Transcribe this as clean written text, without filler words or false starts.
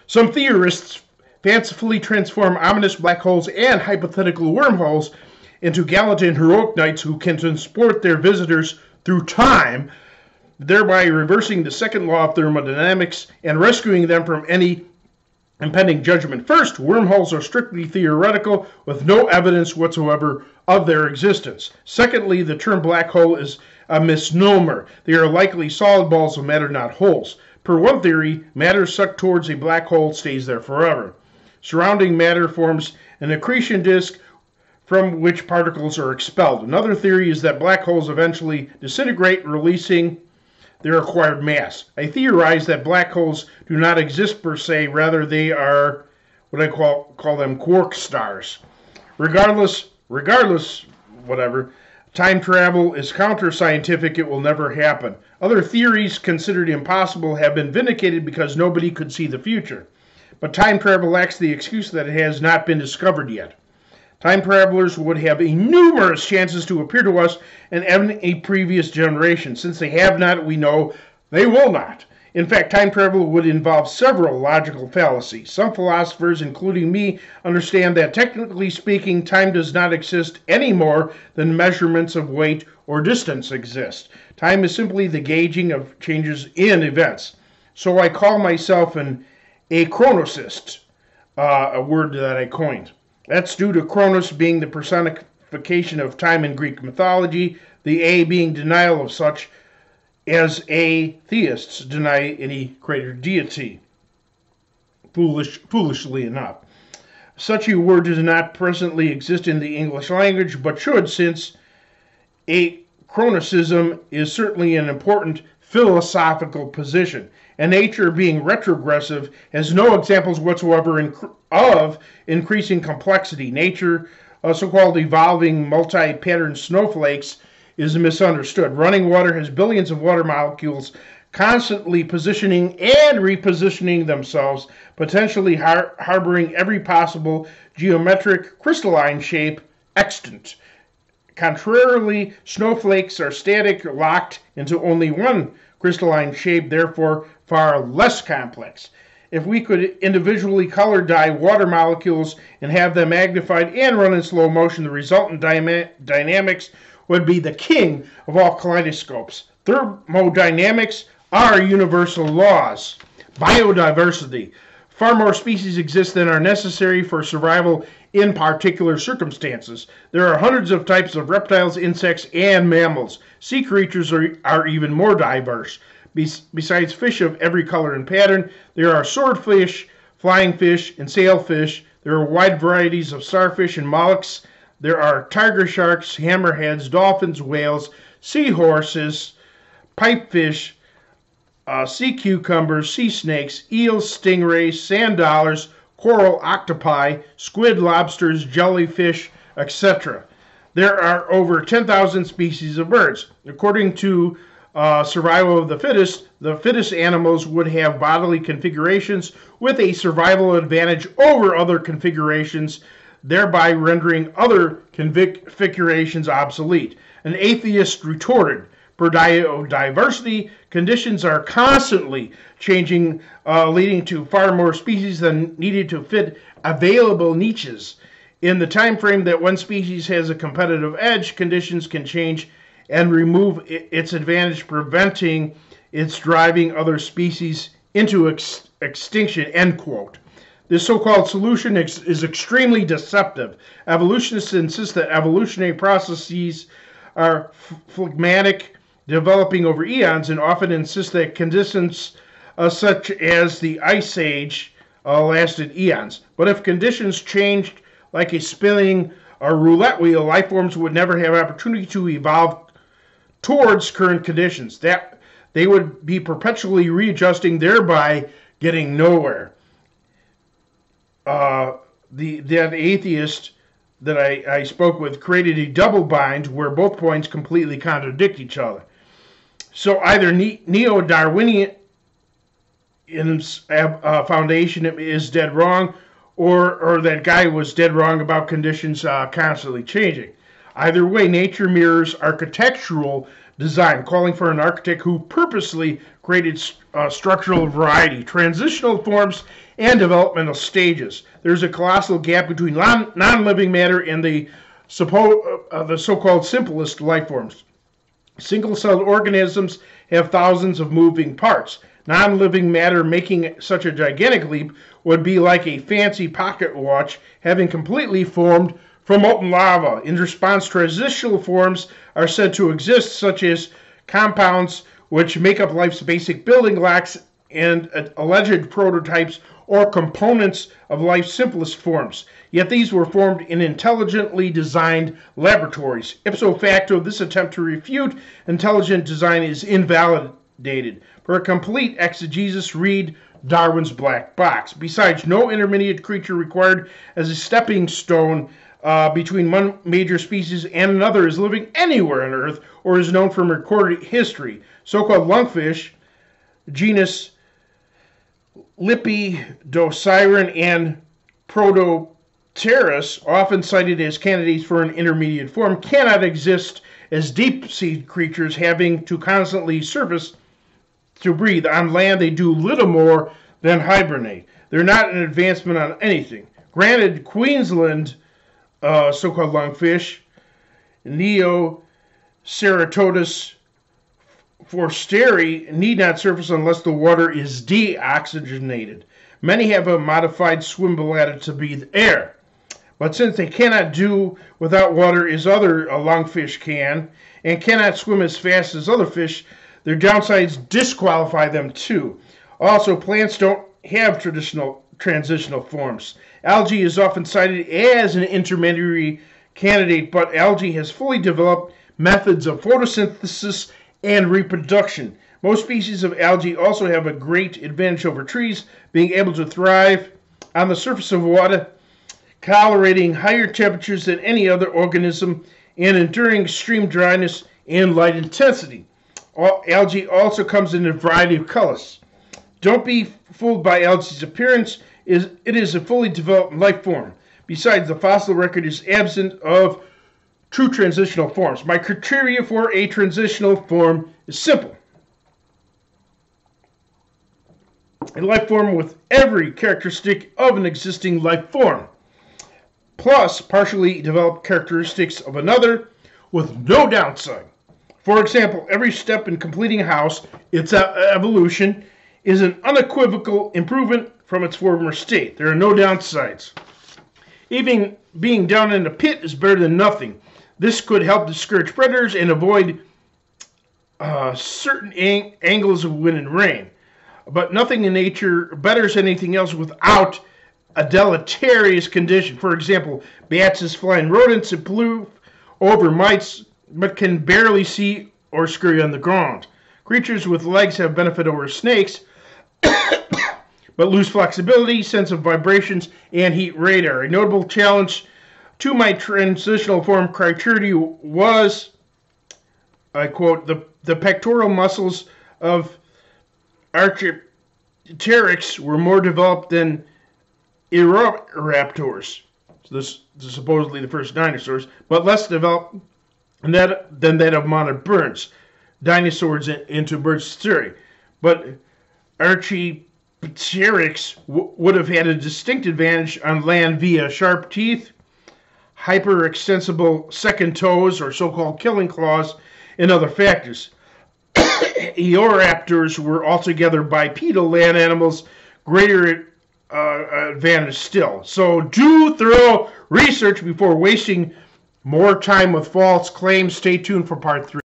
Some theorists fancifully transform ominous black holes and hypothetical wormholes into gallant and heroic knights who can transport their visitors through time, thereby reversing the second law of thermodynamics and rescuing them from any impending judgment. First, wormholes are strictly theoretical with no evidence whatsoever of their existence. Secondly, the term black hole is a misnomer. They are likely solid balls of matter, not holes. Per one theory, matter sucked towards a black hole stays there forever. Surrounding matter forms an accretion disk from which particles are expelled. Another theory is that black holes eventually disintegrate, releasing their acquired mass. I theorize that black holes do not exist per se, rather they are what I call them quark stars. Regardless, whatever, time travel is counter-scientific. It will never happen. Other theories considered impossible have been vindicated because nobody could see the future. But time travel lacks the excuse that it has not been discovered yet. Time travelers would have numerous chances to appear to us in any previous generation. Since they have not, we know they will not. In fact, time travel would involve several logical fallacies. Some philosophers, including me, understand that technically speaking, time does not exist any more than measurements of weight or distance exist. Time is simply the gauging of changes in events. So I call myself an achronicist, a word that I coined. That's due to Chronos being the personification of time in Greek mythology, the A being denial of such as atheists deny any greater deity. Foolishly enough. Such a word does not presently exist in the English language, but should, since achronicism is certainly an important philosophical position, and nature, being retrogressive, has no examples whatsoever of increasing complexity. Nature, so-called evolving multi-patterned snowflakes, is misunderstood. Running water has billions of water molecules constantly positioning and repositioning themselves, potentially harboring every possible geometric crystalline shape extant. Contrarily, snowflakes are static, locked into only one crystalline shape, therefore far less complex. If we could individually color dye water molecules and have them magnified and run in slow motion, the resultant dynamics would be the king of all kaleidoscopes. Thermodynamics are universal laws. Biodiversity. Far more species exist than are necessary for survival in particular circumstances. There are hundreds of types of reptiles, insects, and mammals. Sea creatures are even more diverse. Besides fish of every color and pattern, there are swordfish, flying fish, and sailfish. There are wide varieties of starfish and mollusks. There are tiger sharks, hammerheads, dolphins, whales, seahorses, pipefish, sea cucumbers, sea snakes, eels, stingrays, sand dollars, coral, octopi, squid, lobsters, jellyfish, etc. There are over 10,000 species of birds. According to survival of the fittest animals would have bodily configurations with a survival advantage over other configurations, thereby rendering other configurations obsolete. An atheist retorted, per biodiversity, conditions are constantly changing, leading to far more species than needed to fit available niches. In the time frame that one species has a competitive edge, conditions can change and remove its advantage, preventing its driving other species into extinction, end quote. This so-called solution is extremely deceptive. Evolutionists insist that evolutionary processes are phlegmatic, developing over eons, and often insist that conditions such as the Ice Age lasted eons. But if conditions changed like a spinning or roulette wheel, life forms would never have opportunity to evolve towards current conditions. That they would be perpetually readjusting, thereby getting nowhere. That atheist that I spoke with created a double bind where both points completely contradict each other. So either neo-Darwinian foundation is dead wrong, or that guy was dead wrong about conditions constantly changing. Either way, nature mirrors architectural design, calling for an architect who purposely created structural variety, transitional forms, and developmental stages. There's a colossal gap between non-living matter and the so-called simplest life forms. Single-celled organisms have thousands of moving parts. Non-living matter making such a gigantic leap would be like a fancy pocket watch having completely formed from molten lava. In response, transitional forms are said to exist, such as compounds which make up life's basic building blocks and alleged prototypes or components of life's simplest forms. Yet these were formed in intelligently designed laboratories. Ipso facto, this attempt to refute intelligent design is invalidated. For a complete exegesis, read Darwin's Black Box. Besides, no intermediate creature required as a stepping stone between one major species and another is living anywhere on Earth or is known from recorded history. So-called lungfish, genus Lepidosiren and Protopterus, often cited as candidates for an intermediate form, cannot exist as deep-sea creatures having to constantly surface to breathe. On land, they do little more than hibernate. They're not an advancement on anything. Granted, Queensland so-called lungfish, Neo-Ceratodus forsteri, need not surface unless the water is deoxygenated. Many have a modified swim bladder to breathe air. But since they cannot do without water as other lungfish can, and cannot swim as fast as other fish, their downsides disqualify them too. Also, plants don't have transitional forms. Algae is often cited as an intermediary candidate, but algae has fully developed methods of photosynthesis and reproduction. Most species of algae also have a great advantage over trees, being able to thrive on the surface of water, tolerating higher temperatures than any other organism, and enduring extreme dryness and light intensity. Algae also comes in a variety of colors. Don't be fooled by algae's appearance. It is a fully developed life form. Besides, the fossil record is absent of true transitional forms. My criteria for a transitional form is simple. A life form with every characteristic of an existing life form, plus partially developed characteristics of another with no downside. For example, every step in completing a house, its evolution, is an unequivocal improvement from its former state. There are no downsides. Even being down in a pit is better than nothing. This could help discourage predators and avoid certain angles of wind and rain. But nothing in nature betters anything else without a deleterious condition. For example, bats as flying rodents improve over mites, but can barely see or scurry on the ground. Creatures with legs have benefit over snakes, but lose flexibility, sense of vibrations, and heat radar. A notable challenge to my transitional form criteria was, I quote, the pectoral muscles of Archaeopteryx were more developed than Eoraptors, so this is supposedly the first dinosaurs, but less developed than that of modern birds, dinosaurs into birds' theory. But Archaeopteryx would have had a distinct advantage on land via sharp teeth, hyperextensible second toes, or so-called killing claws, and other factors. Eoraptors were altogether bipedal land animals, greater advantage still. So do thorough research before wasting more time with false claims. Stay tuned for part 3.